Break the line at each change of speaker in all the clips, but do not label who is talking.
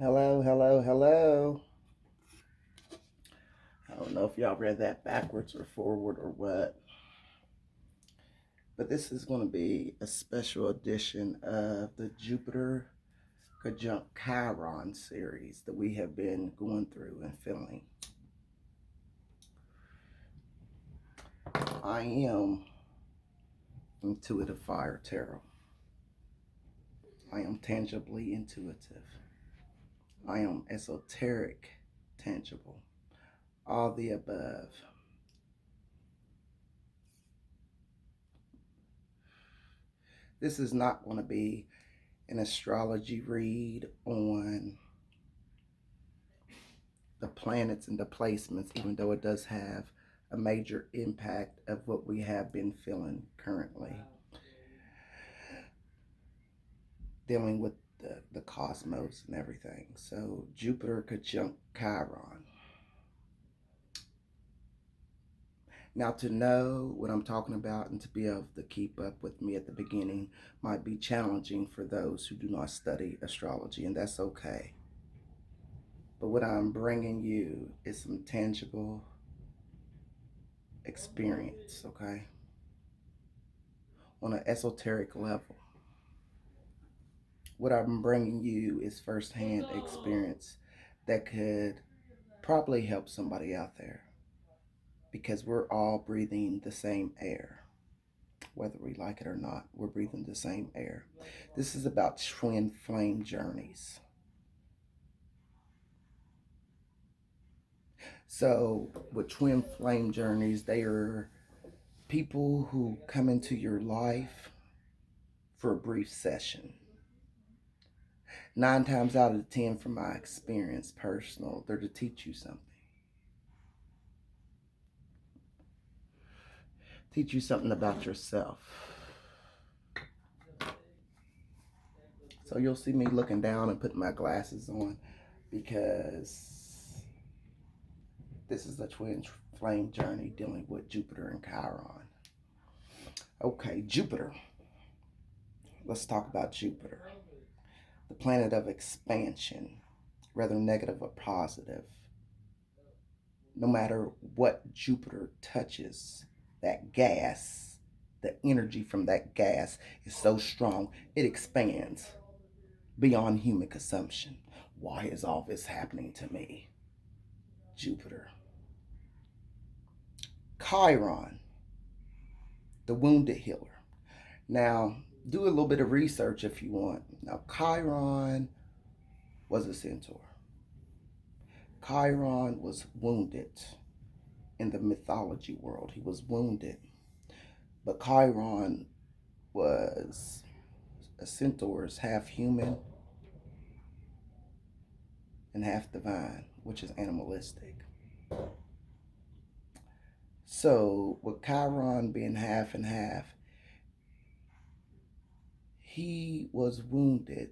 Hello, hello, hello. I don't know if y'all read that backwards or forward or what, but this is going to be a special edition of the Jupiter conjunct Chiron series that we have been going through and filling. I am intuitive fire tarot. I am tangibly intuitive. I am esoteric tangible. All the above. This is not going to be an astrology read on the planets and the placements, even though it does have a major impact of what we have been feeling currently, dealing with the cosmos and everything. So Jupiter conjunct Chiron. Now, to know what I'm talking about and to be able to keep up with me at the beginning might be challenging for those who do not study astrology, and that's okay. But what I'm bringing you is some tangible experience, okay? On an esoteric level. What I'm bringing you is firsthand experience that could probably help somebody out there because we're all breathing the same air. Whether we like it or not, we're breathing the same air. This is about twin flame journeys. So, with twin flame journeys, they are people who come into your life for a brief session. 9 times out of 10, from my experience, personal, they're to teach you something. Teach you something about yourself. So you'll see me looking down and putting my glasses on because this is a twin flame journey dealing with Jupiter and Chiron. Okay, Jupiter. Let's talk about Jupiter. The planet of expansion, whether negative or positive. No matter what Jupiter touches, that gas, the energy from that gas is so strong, it expands beyond human consumption. Why is all this happening to me? Jupiter. Chiron, the wounded healer. Now, do a little bit of research if you want. Now, Chiron was a centaur. Chiron was wounded in the mythology world. He was wounded. But Chiron was a centaur, is half human and half divine, which is animalistic. So, with Chiron being half and half, he was wounded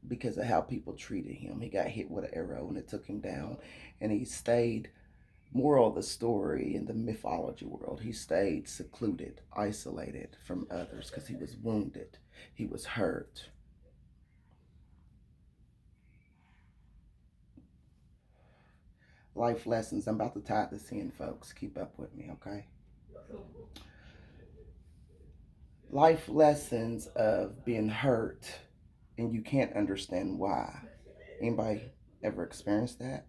because of how people treated him. He got hit with an arrow and it took him down, and he stayed. Moral of the story, in the mythology world, he stayed secluded, isolated from others because he was wounded, he was hurt. Life lessons. I'm about to tie this in, folks. Keep up with me, okay? Life lessons of being hurt and you can't understand why. Anybody ever experienced that?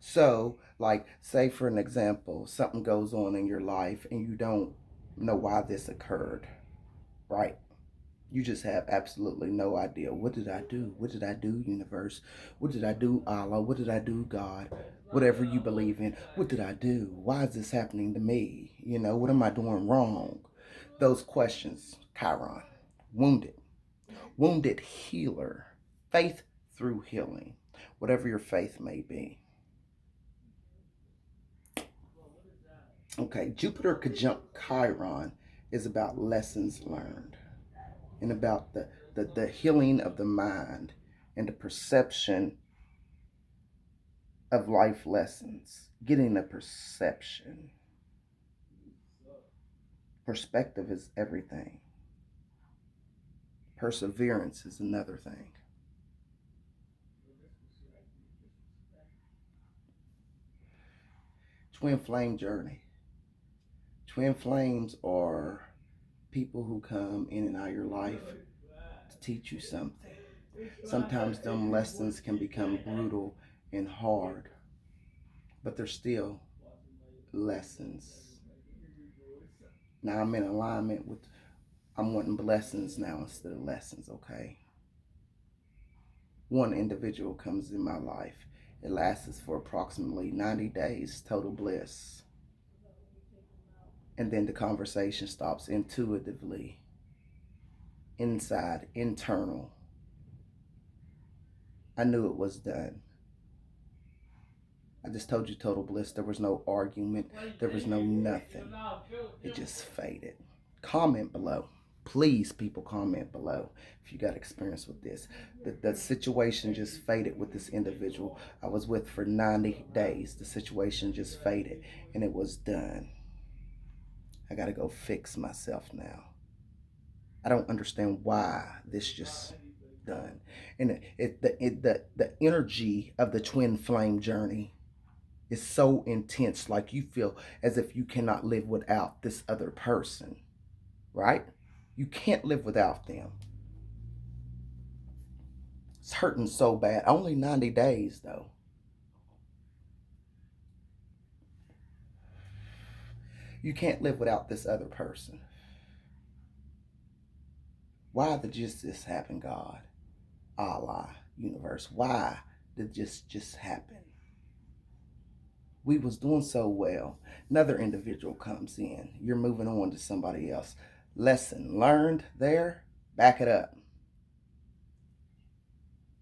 So, like, say for an example, something goes on in your life and you don't know why this occurred, right? You just have absolutely no idea. What did I do? What did I do, universe? What did I do, Allah? What did I do, God? Whatever you believe in. What did I do? Why is this happening to me? You know, what am I doing wrong? Those questions, Chiron. Wounded. Wounded healer. Faith through healing. Whatever your faith may be. Okay, Jupiter conjunct Chiron is about lessons learned and about the healing of the mind and the perception of life lessons. Getting a perception. Perspective is everything. Perseverance is another thing. Twin flame journey. Twin flames are people who come in and out of your life to teach you something. Sometimes them lessons can become brutal and hard, but they're still lessons. Now I'm in alignment with, I'm wanting blessings now instead of lessons, okay? One individual comes in my life. It lasts for approximately 90 days, total bliss. And then the conversation stops intuitively, inside, internal. I knew it was done. I just told you total bliss. There was no argument. There was no nothing. It just faded. Comment below. Please, people, comment below if you got experience with this. The situation just faded with this individual I was with for 90 days. The situation just faded and it was done. I got to go fix myself now. I don't understand why this just done. And the energy of the twin flame journey is so intense, like you feel as if you cannot live without this other person, right? You can't live without them. It's hurting so bad. Only 90 days though. You can't live without this other person. Why did this happen, God? Allah, universe, why did this just happen? We was doing so well. Another individual comes in. You're moving on to somebody else. Lesson learned there, back it up.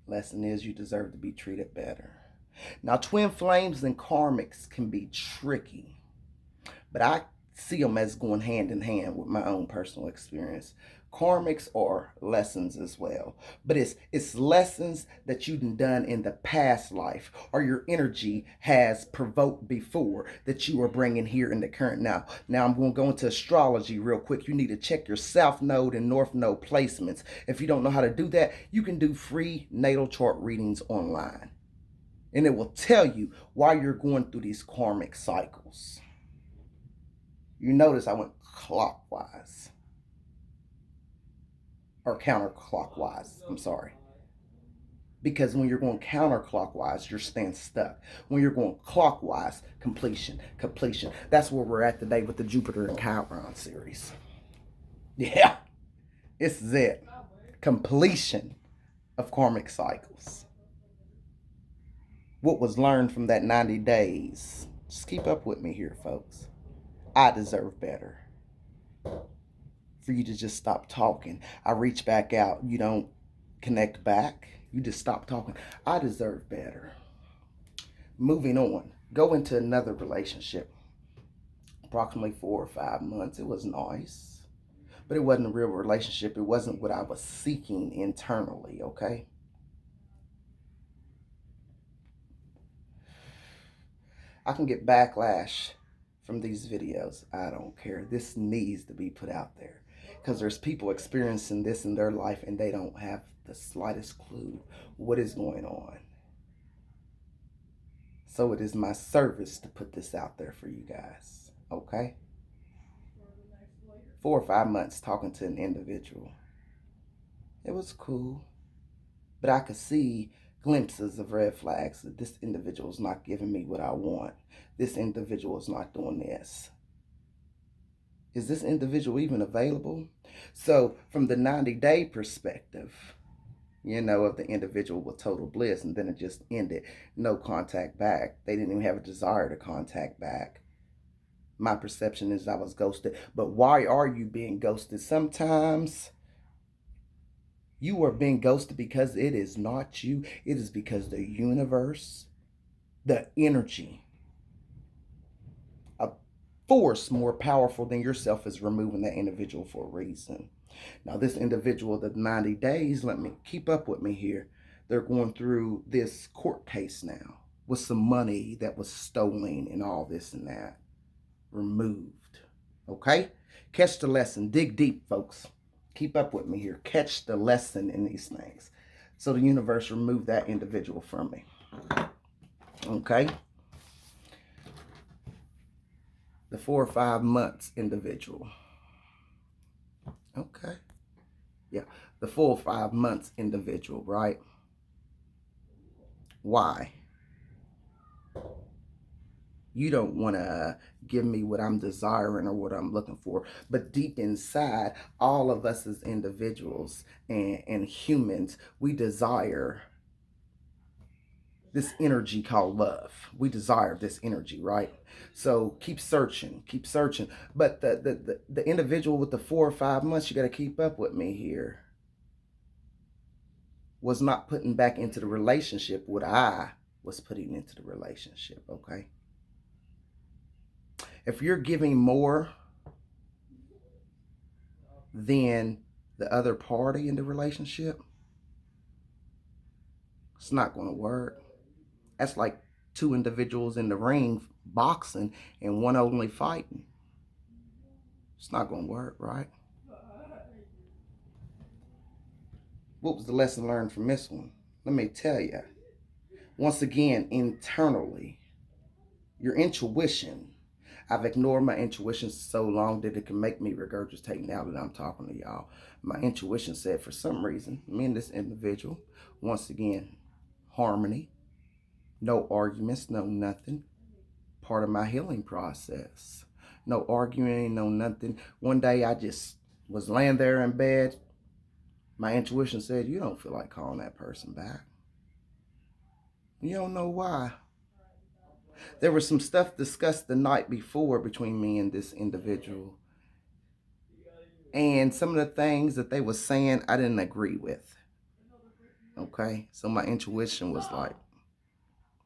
Lesson is you deserve to be treated better. Now, twin flames and karmics can be tricky, but I see them as going hand in hand with my own personal experience. Karmics are lessons as well, but it's lessons that you've done in the past life or your energy has provoked before that you are bringing here in the current now. Now I'm going to go into astrology real quick. You need to check your south node and north node placements. If you don't know how to do that, you can do free natal chart readings online, and it will tell you why you're going through these karmic cycles. You notice I went clockwise. Or counterclockwise, I'm sorry. Because when you're going counterclockwise, you're staying stuck. When you're going clockwise, completion. That's where we're at today with the Jupiter and Chiron series. Yeah, this is it. Completion of karmic cycles. What was learned from that 90 days? Just keep up with me here, folks. I deserve better. For you to just stop talking. I reach back out. You don't connect back. You just stop talking. I deserve better. Moving on. Go into another relationship. Approximately 4 or 5 months. It was nice. But it wasn't a real relationship. It wasn't what I was seeking internally, okay? I can get backlash from these videos. I don't care. This needs to be put out there. Because there's people experiencing this in their life and they don't have the slightest clue what is going on. So it is my service to put this out there for you guys. Okay? 4 or 5 months talking to an individual. It was cool. But I could see glimpses of red flags that this individual is not giving me what I want. This individual is not doing this. Is this individual even available? So from the 90-day perspective, you know, of the individual with total bliss, and then it just ended. No contact back. They didn't even have a desire to contact back. My perception is I was ghosted. But why are you being ghosted? Sometimes you are being ghosted because it is not you. It is because the universe, the energy, a force more powerful than yourself is removing that individual for a reason. Now, this individual, the 90 days, let me keep up with me here. They're going through this court case now with some money that was stolen and all this and that removed. Okay? Catch the lesson. Dig deep, folks. Keep up with me here. Catch the lesson in these things. So the universe removed that individual from me. Okay? The 4 or 5 months individual. Okay. Yeah. The 4 or 5 months individual, right? Why? You don't want to give me what I'm desiring or what I'm looking for. But deep inside, all of us as individuals and humans, we desire this energy called love. We desire this energy, right? So keep searching, keep searching. But the individual with the 4 or 5 months, you got to keep up with me here, was not putting back into the relationship what I was putting into the relationship, okay? If you're giving more than the other party in the relationship, it's not going to work. That's like two individuals in the ring boxing and one only fighting. It's not going to work, right? What was the lesson learned from this one? Let me tell you. Once again, internally, your intuition. I've ignored my intuition so long that it can make me regurgitate now that I'm talking to y'all. My intuition said for some reason, me and this individual, once again, harmony, no arguments, no nothing. Part of my healing process. No arguing, no nothing. One day I just was laying there in bed. My intuition said, you don't feel like calling that person back. You don't know why. There was some stuff discussed the night before between me and this individual. And some of the things that they were saying, I didn't agree with. Okay? So my intuition was like,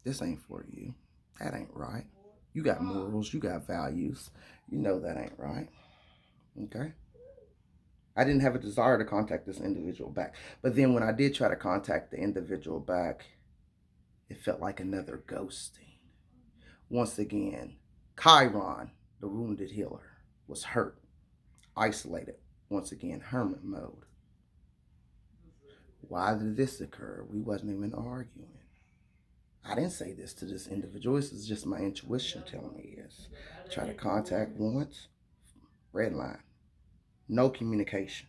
this ain't for you. That ain't right. You got morals, you got values. You know that ain't right. Okay? I didn't have a desire to contact this individual back. But then when I did try to contact the individual back, it felt like another ghosting. Once again, Chiron, the wounded healer, was hurt, isolated. Once again, hermit mode. Why did this occur? We wasn't even arguing. I didn't say this to this individual. This is just my intuition telling me this. Try to contact once, red line. No communication.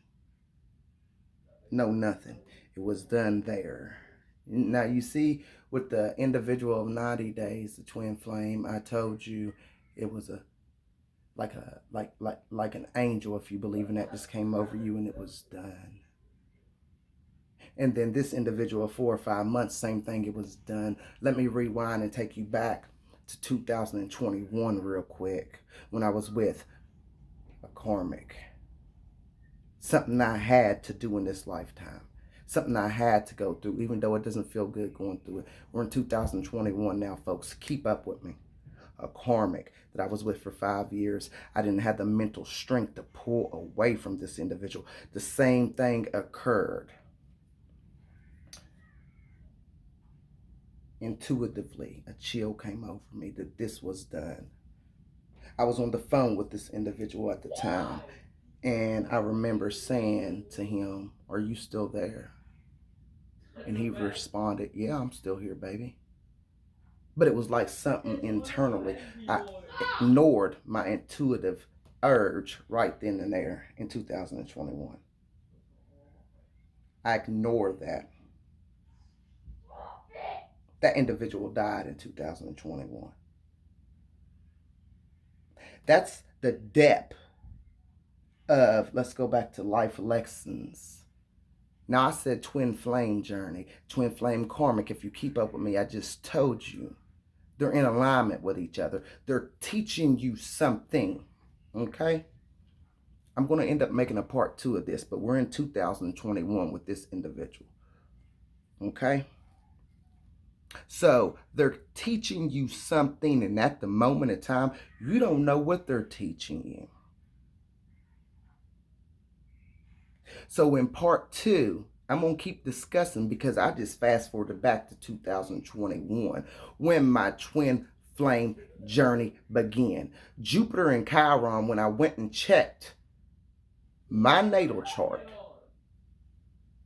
No nothing. It was done there. Now you see, with the individual of 90 days, the twin flame, I told you it was a like an angel, if you believe in that, just came over you and it was done. And then this individual of 4 or 5 months, same thing, it was done. Let me rewind and take you back to 2021 real quick, when I was with a karmic. Something I had to do in this lifetime. Something I had to go through, even though it doesn't feel good going through it. We're in 2021 now, folks. Keep up with me. A karmic that I was with for 5 years. I didn't have the mental strength to pull away from this individual. The same thing occurred. Intuitively, a chill came over me that this was done. I was on the phone with this individual at the time, and I remember saying to him, "Are you still there?" And he responded, "Yeah, I'm still here, baby." But it was like something internally. I ignored my intuitive urge right then and there in 2021. I ignored that. That individual died in 2021. That's the depth of, let's go back to life lessons. Now, I said twin flame journey, twin flame karmic. If you keep up with me, I just told you they're in alignment with each other. They're teaching you something, okay? I'm going to end up making a part 2 of this, but we're in 2021 with this individual, okay? So they're teaching you something, and at the moment in time, you don't know what they're teaching you. So in part 2, I'm going to keep discussing, because I just fast forwarded back to 2021 when my twin flame journey began. Jupiter and Chiron, when I went and checked my natal chart,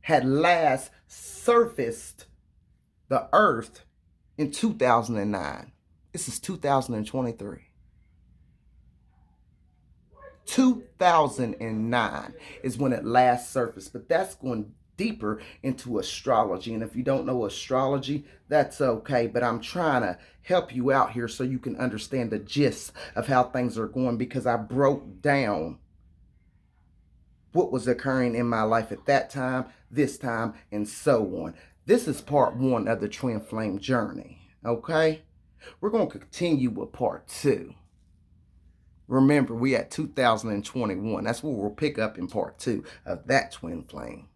had last surfaced the earth in 2009. This is 2023. 2009 is when it last surfaced, but that's going deeper into astrology. And if you don't know astrology, that's okay, but I'm trying to help you out here so you can understand the gist of how things are going, because I broke down what was occurring in my life at that time, this time, and so on. This is part one of the twin flame journey, okay? We're going to continue with part two. Remember, we at 2021. That's what we'll pick up in part two of that twin flame.